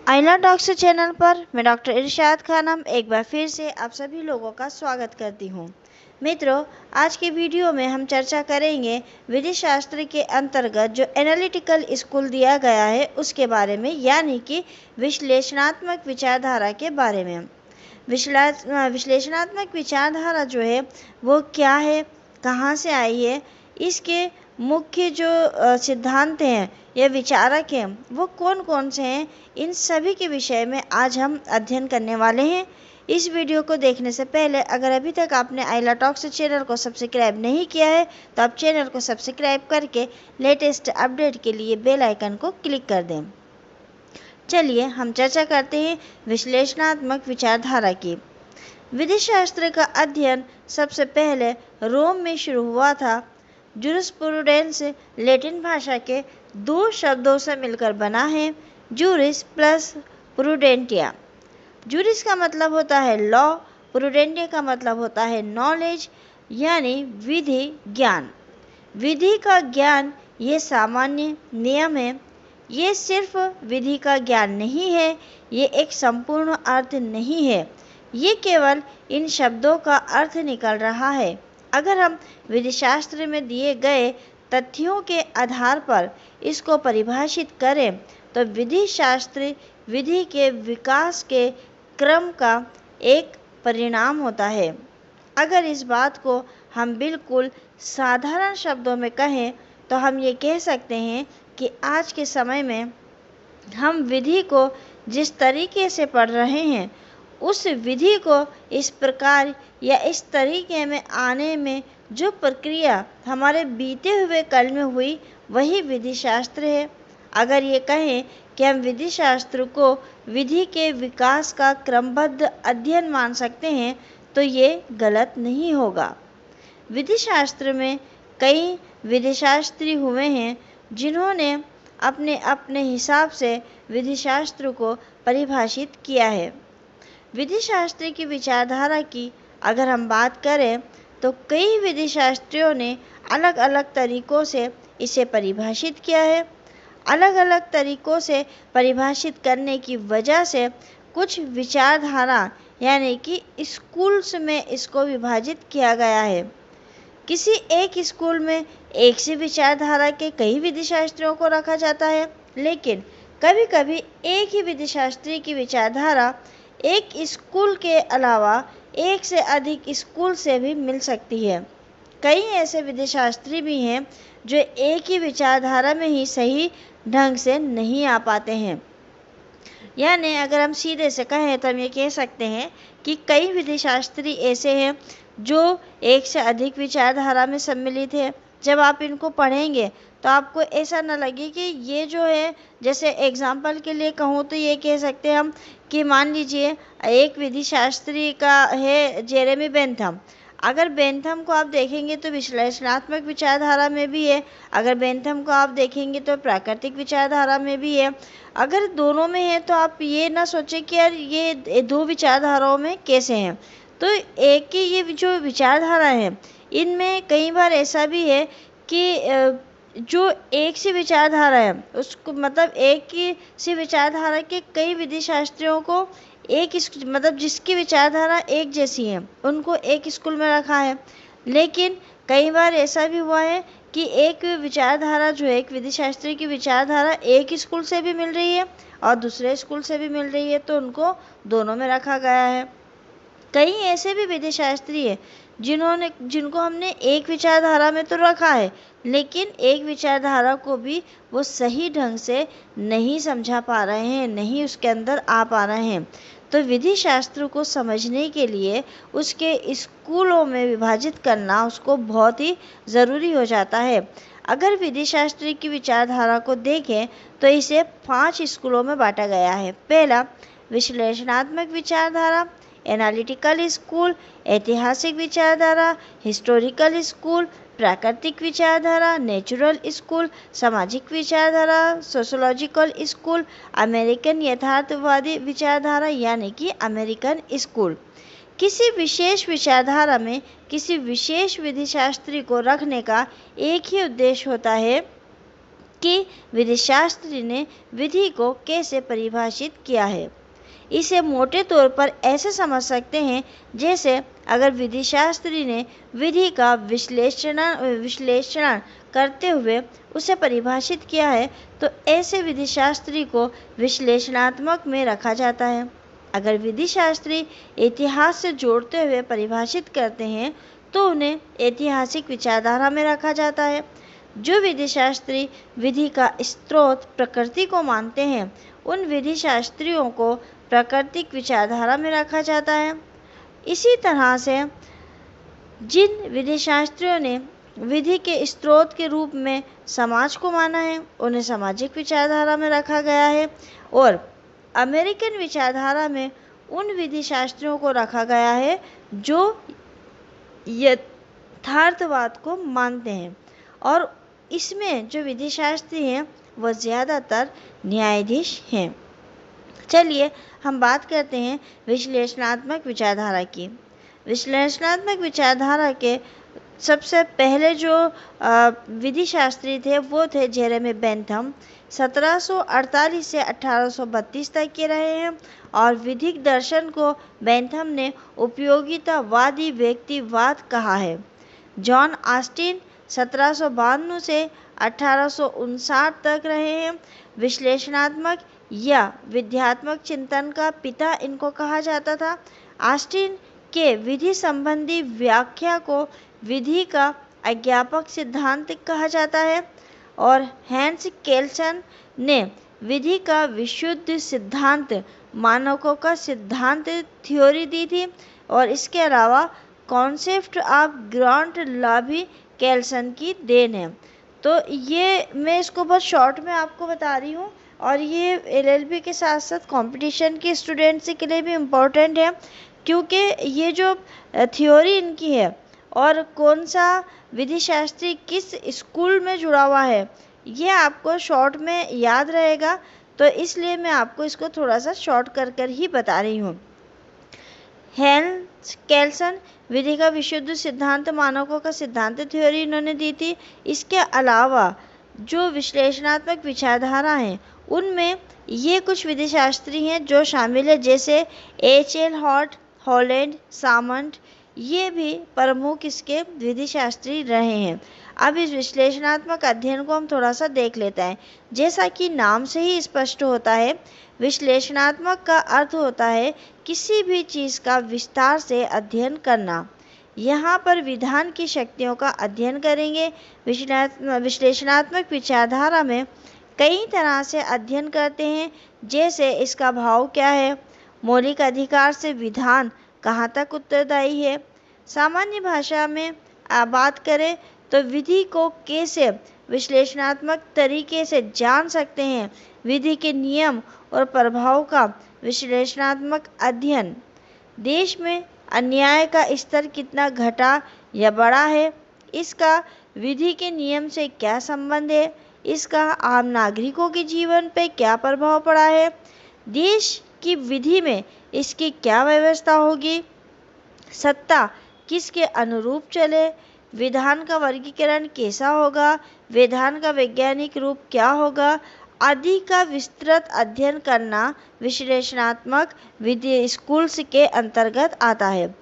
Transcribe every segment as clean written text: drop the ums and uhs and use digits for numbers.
आइला docs channel पर मैं doctor इरशाद खानम एक बार फिर से आप सभी लोगों का स्वागत करती हूँ। मित्रों, आज की वीडियो में हम चर्चा करेंगे विधि शास्त्र के अंतर्गत जो एनालिटिकल स्कूल दिया गया है उसके बारे में, यानी कि विश्लेषणात्मक विचारधारा के बारे में। विश्लेषणात्मक विचारधारा जो है वो क्या है, कहाँ से आई है, इसके मुख्य जो सिद्धांत हैं या विचारक हैं वो कौन कौन से हैं, इन सभी के विषय में आज हम अध्ययन करने वाले हैं। इस वीडियो को देखने से पहले अगर अभी तक आपने आइला टॉक्स चैनल को सब्सक्राइब नहीं किया है तो आप चैनल को सब्सक्राइब करके लेटेस्ट अपडेट के लिए बेल आइकन को क्लिक कर दें। चलिए हम चर्चा करते हैं विश्लेषणात्मक विचारधारा की। विधि शास्त्र का अध्ययन सबसे पहले रोम में शुरू हुआ था। जूरिस्प्रूडेंस लैटिन भाषा के दो शब्दों से मिलकर बना है, जूरिस प्लस प्रूडेंटिया। जूरिस का मतलब होता है लॉ, प्रूडेंटिया का मतलब होता है नॉलेज, यानी विधि, ज्ञान। विधि का ज्ञान ये सामान्य नियम है। ये सिर्फ विधि का ज्ञान नहीं है, ये एक संपूर्ण अर्थ नहीं है, ये केवल इन शब्दों का अर्थ निकल रहा है। अगर हम विधि शास्त्र में दिए गए तथ्यों के आधार पर इसको परिभाषित करें तो विधि शास्त्र विधि के विकास के क्रम का एक परिणाम होता है। अगर इस बात को हम बिल्कुल साधारण शब्दों में कहें तो हम ये कह सकते हैं कि आज के समय में हम विधि को जिस तरीके से पढ़ रहे हैं उस विधि को इस प्रकार या इस तरीके में आने में जो प्रक्रिया हमारे बीते हुए कल में हुई वही विधि शास्त्र है। अगर ये कहें कि हम विधि शास्त्र को विधि के विकास का क्रमबद्ध अध्ययन मान सकते हैं तो ये गलत नहीं होगा। विधि शास्त्र में कई विधिशास्त्री हुए हैं जिन्होंने अपने अपने हिसाब से विधि शास्त्र को परिभाषित किया है। विधि शास्त्र की विचारधारा की अगर हम बात करें तो कई विधि शास्त्रियों ने अलग अलग तरीकों से इसे परिभाषित किया है। अलग अलग तरीकों से परिभाषित करने की वजह से कुछ विचारधारा यानी कि स्कूल्स में इसको विभाजित किया गया है। किसी एक स्कूल में एक सी विचारधारा के कई विधिशास्त्रियों को रखा जाता है, लेकिन कभी कभी एक ही विधिशास्त्री की विचारधारा एक स्कूल के अलावा एक से अधिक स्कूल से भी मिल सकती है। कई ऐसे विधिशास्त्री भी हैं जो एक ही विचारधारा में ही सही ढंग से नहीं आ पाते हैं। यानी अगर हम सीधे से कहें तो हम ये कह सकते हैं कि कई विधिशास्त्री ऐसे हैं जो एक से अधिक विचारधारा में सम्मिलित है। जब आप इनको पढ़ेंगे तो आपको ऐसा न लगे कि ये जो है, जैसे एग्जाम्पल के लिए कहूँ तो ये कह सकते हैं हम कि मान लीजिए एक विधिशास्त्री का है जेरेमी बेंथम। अगर बेंथम को आप देखेंगे तो विश्लेषणात्मक विचारधारा में भी है, अगर बेंथम को आप देखेंगे तो प्राकृतिक विचारधारा में भी है। अगर दोनों में है तो आप ये ना सोचें कि यार ये दो विचारधाराओं में कैसे हैं। तो एक की ये जो विचारधारा है इनमें कई बार ऐसा भी है कि जो एक सी विचारधारा है उसको मतलब एक ही सी विचारधारा के कई विधिशास्त्रियों को एक मतलब जिसकी विचारधारा एक जैसी है उनको एक स्कूल में रखा है। लेकिन कई बार ऐसा भी हुआ है कि एक विचारधारा जो है, एक विधिशास्त्री की विचारधारा एक स्कूल से भी मिल रही है और दूसरे स्कूल से भी मिल रही है, तो उनको दोनों में रखा गया है। कई ऐसे भी विधिशास्त्री है जिनको हमने एक विचारधारा में तो रखा है, लेकिन एक विचारधारा को भी वो सही ढंग से नहीं समझा पा रहे हैं, नहीं उसके अंदर आ पा रहे हैं। तो विधि शास्त्र को समझने के लिए उसके स्कूलों में विभाजित करना उसको बहुत ही ज़रूरी हो जाता है। अगर विधि शास्त्र की विचारधारा को देखें तो इसे 5 स्कूलों में बांटा गया है। पहला, विश्लेषणात्मक विचारधारा, एनालिटिकल स्कूल, ऐतिहासिक विचारधारा, हिस्टोरिकल स्कूल, प्राकृतिक विचारधारा, नेचुरल स्कूल, सामाजिक विचारधारा, सोशोलॉजिकल स्कूल, अमेरिकन यथार्थवादी विचारधारा यानी कि अमेरिकन स्कूल। किसी विशेष विचारधारा में किसी विशेष विधिशास्त्री को रखने का एक ही उद्देश्य होता है कि विधिशास्त्री ने विधि को कैसे परिभाषित किया है। इसे मोटे तौर पर ऐसे समझ सकते हैं जैसे अगर विधिशास्त्री ने विधि का विश्लेषण करते हुए उसे परिभाषित किया है तो ऐसे विधिशास्त्री को विश्लेषणात्मक में रखा जाता है। अगर विधिशास्त्री इतिहास से जोड़ते हुए परिभाषित करते हैं तो उन्हें ऐतिहासिक विचारधारा में रखा जाता है। जो विधिशास्त्री विधि का स्रोत प्रकृति को मानते हैं उन विधिशास्त्रियों को प्राकृतिक विचारधारा में रखा जाता है। इसी तरह से जिन विधिशास्त्रियों ने विधि के स्रोत के रूप में समाज को माना है उन्हें सामाजिक विचारधारा में रखा गया है और अमेरिकन विचारधारा में उन विधिशास्त्रियों को रखा गया है जो यथार्थवाद को मानते हैं और इसमें जो विधिशास्त्री हैं वह ज़्यादातर न्यायाधीश हैं। चलिए हम बात करते हैं विश्लेषणात्मक विचारधारा की। विश्लेषणात्मक विचारधारा के सबसे पहले जो विधिशास्त्री थे वो थे जेरेमी बेंथम। 1748 से 1832 तक के रहे हैं और विधिक दर्शन को बेंथम ने उपयोगितावादी व्यक्तिवाद कहा है। जॉन ऑस्टिन 1792 से 1859 तक रहे हैं। विश्लेषणात्मक या विध्यात्मक चिंतन का पिता इनको कहा जाता था। ऑस्टिन के विधि संबंधी व्याख्या को विधि का अज्ञापक सिद्धांत कहा जाता है और हैंस केल्सन ने विधि का विशुद्ध सिद्धांत मानकों का सिद्धांत थ्योरी दी थी और इसके अलावा कॉन्सेप्ट ऑफ ग्रांट लॉ भी केल्सन की देन है। तो ये मैं इसको बहुत शॉर्ट में आपको बता रही हूँ और ये एलएलबी के साथ साथ कंपटीशन के स्टूडेंट्स के लिए भी इम्पोर्टेंट है क्योंकि ये जो थ्योरी इनकी है और कौन सा विधिशास्त्री किस स्कूल में जुड़ा हुआ है ये आपको शॉर्ट में याद रहेगा तो इसलिए मैं आपको इसको थोड़ा सा शॉर्ट कर ही बता रही हूँ। हैंस केल्सन विधि का विशुद्ध सिद्धांत मानकों का सिद्धांत थ्योरी इन्होंने दी थी। इसके अलावा जो विश्लेषणात्मक विचारधारा है उनमें ये कुछ विधिशास्त्री हैं जो शामिल है जैसे एच.एल. हॉलैंड, सामंट, ये भी प्रमुख इसके विधिशास्त्री रहे हैं। अब इस विश्लेषणात्मक अध्ययन को हम थोड़ा सा देख लेते हैं। जैसा कि नाम से ही स्पष्ट होता है विश्लेषणात्मक का अर्थ होता है किसी भी चीज़ का विस्तार से अध्ययन करना। यहाँ पर विधान की शक्तियों का अध्ययन करेंगे। विश्लेषणात्मक विचारधारा में कई तरह से अध्ययन करते हैं जैसे इसका भाव क्या है, मौलिक अधिकार से विधान कहाँ तक उत्तरदायी है। सामान्य भाषा में बात करें तो विधि को कैसे विश्लेषणात्मक तरीके से जान सकते हैं। विधि के नियम और प्रभाव का विश्लेषणात्मक अध्ययन। देश में अन्याय का स्तर कितना घटा या बढ़ा है, इसका विधि के नियम से क्या संबंध है, इसका आम नागरिकों के जीवन पर क्या प्रभाव पड़ा है, देश की विधि में इसकी क्या व्यवस्था होगी, सत्ता किसके अनुरूप चले, विधान का वर्गीकरण कैसा होगा, विधान का वैज्ञानिक रूप क्या होगा आदि का विस्तृत अध्ययन करना विश्लेषणात्मक विधि स्कूल्स के अंतर्गत आता है।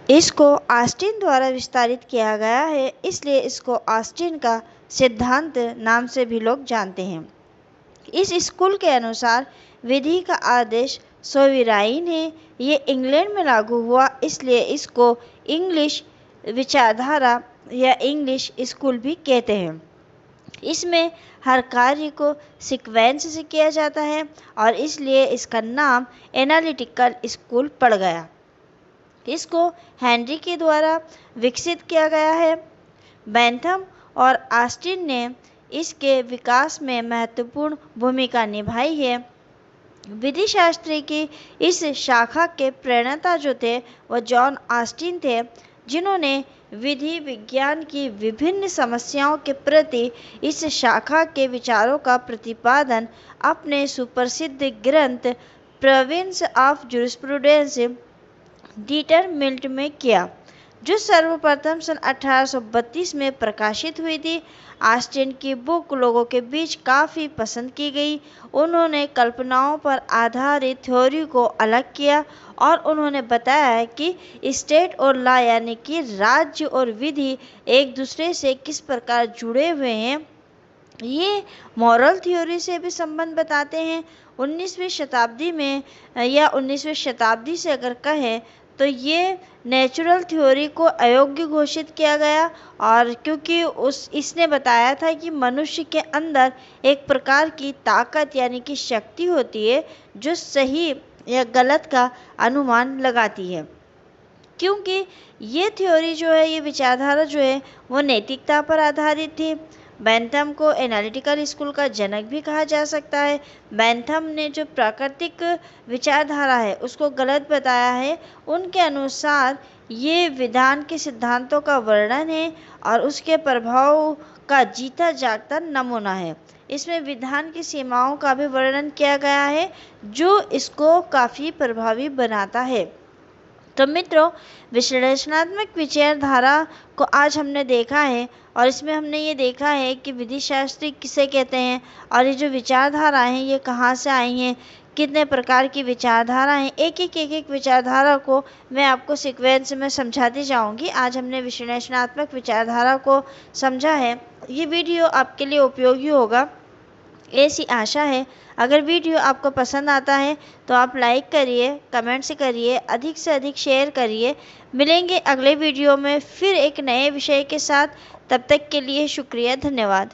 इसको ऑस्टिन द्वारा विस्तारित किया गया है इसलिए इसको ऑस्टिन का सिद्धांत नाम से भी लोग जानते हैं। इस स्कूल के अनुसार विधि का आदेश सोविराइन है। ये इंग्लैंड में लागू हुआ इसलिए इसको इंग्लिश विचारधारा या इंग्लिश स्कूल भी कहते हैं। इसमें हर कार्य को सीक्वेंस से किया जाता है और इसलिए इसका नाम एनालिटिकल स्कूल पड़ गया। इसको हेनरी के द्वारा विकसित किया गया है। बेंथम और ऑस्टिन ने इसके विकास में महत्वपूर्ण भूमिका निभाई है। विधिशास्त्र की इस शाखा के प्रणेता जो थे वह जॉन ऑस्टिन थे जिन्होंने विधि विज्ञान की विभिन्न समस्याओं के प्रति इस शाखा के विचारों का प्रतिपादन अपने सुप्रसिद्ध ग्रंथ प्रोविंस ऑफ जूरिस्प्रूडेंस डिटरमिन्ट में किया। जो सर्वप्रथम सन 1832 में प्रकाशित हुई थी। ऑस्टिन की बुक लोगों के बीच काफ़ी पसंद की गई। उन्होंने कल्पनाओं पर आधारित थ्योरी को अलग किया और उन्होंने बताया कि स्टेट और लॉ यानी कि राज्य और विधि एक दूसरे से किस प्रकार जुड़े हुए हैं। ये मॉरल थ्योरी से भी संबंध बताते हैं। 19वीं शताब्दी में या 19वीं शताब्दी से अगर कहें तो ये नेचुरल थ्योरी को अयोग्य घोषित किया गया, और क्योंकि इसने बताया था कि मनुष्य के अंदर एक प्रकार की ताकत यानी कि शक्ति होती है जो सही या गलत का अनुमान लगाती है। क्योंकि ये थ्योरी जो है, ये विचारधारा जो है वो नैतिकता पर आधारित थी। बेंथम को एनालिटिकल स्कूल का जनक भी कहा जा सकता है। बेंथम ने जो प्राकृतिक विचारधारा है उसको गलत बताया है। उनके अनुसार ये विधान के सिद्धांतों का वर्णन है और उसके प्रभाव का जीता जागता नमूना है। इसमें विधान की सीमाओं का भी वर्णन किया गया है जो इसको काफ़ी प्रभावी बनाता है। तो मित्रों, विश्लेषणात्मक विचारधारा को आज हमने देखा है और इसमें हमने ये देखा है कि विधि शास्त्री किसे कहते हैं और ये जो विचारधारा हैं ये कहाँ से आई हैं, कितने प्रकार की विचारधारा हैं। एक एक विचारधारा को मैं आपको सीक्वेंस में समझाती जाऊंगी। आज हमने विश्लेषणात्मक विचारधारा को समझा है। ये वीडियो आपके लिए उपयोगी होगा ऐसी आशा है। अगर वीडियो आपको पसंद आता है तो आप लाइक करिए, कमेंट्स करिए, अधिक से अधिक शेयर करिए। मिलेंगे अगले वीडियो में फिर एक नए विषय के साथ। तब तक के लिए शुक्रिया, धन्यवाद।